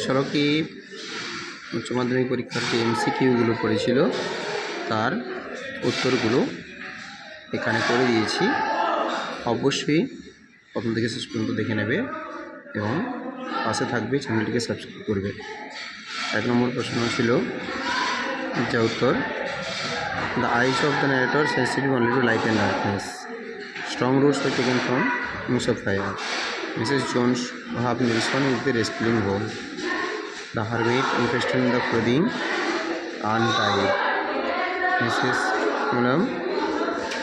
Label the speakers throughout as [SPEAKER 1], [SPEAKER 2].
[SPEAKER 1] সড়কে উচ্চ মাধ্যমিক পরীক্ষার যে এমসিকিউগুলো পড়েছিল তার উত্তরগুলো এখানে করে দিয়েছি। অবশ্যই প্রথম থেকে শেষ পর্যন্ত দেখে নেবে এবং পাশে থাকবে, চ্যানেলটিকে সাবস্ক্রাইব করবে। 1 নম্বর প্রশ্ন ছিল যা উত্তর, the eyes of the narrator sensitive only to light and darkness. Strong roots were taken from Wings of Fire. Mrs. Jones Wahab Nilsson is the wrestling ball. The hermit infested in the clothing untied. Mrs. Mulam,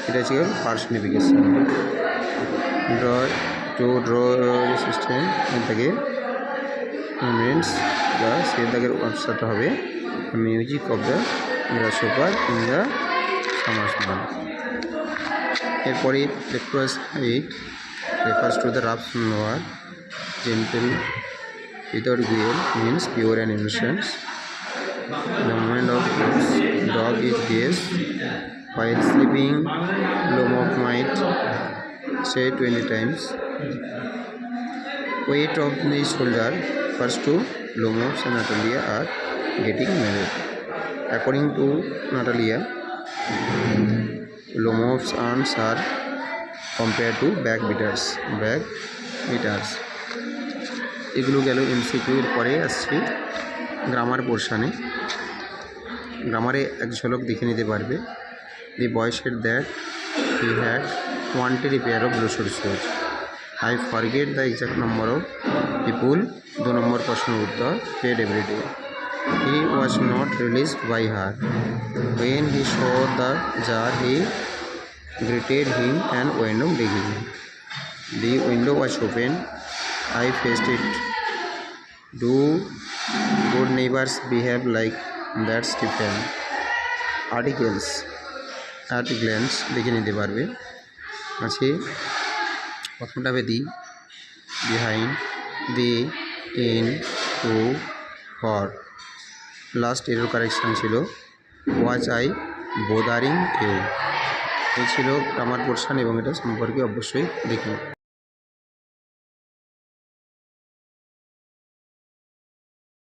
[SPEAKER 1] এটা ছিল personification. Draw a system in the game. Means the সেই দাগের অংশটা হবে music of the গ্রাসহপার in the summer মান। এরপরে lecture 8 refers to the rough noir, gentle without guile means pure and innocent. The moment of dog is gaze while sleeping. Lomov might say 20 times. Weight of the shoulder refers to Lomov and Natalia are getting married. According to Natalia, Lomov's arms are compared to backbeaters. এগুলো গেল MCQ. এর পরে আসছি grammar পোর্শানে। গ্রামারে এক ঝলক দেখে নিতে পারবে। The boy said that he had wanted a pair of blue shoes. I forget the exact number of people. 2 number প্রশ্নের উত্তর, paid everyday. He was not released by her. When he show the jar he greeted him and went on digging. The window was open. I faced it. Do good neighbors behave like that, Stephen? Articles দেখে নিতে পারবে। আছে প্রথমটা হবে the, behind, the, in, to, for. Last error correction ছিল was I বোদারিং you. এই ছিল grammar portion এবং এটা সম্পর্কে অবশ্যই দেখুন।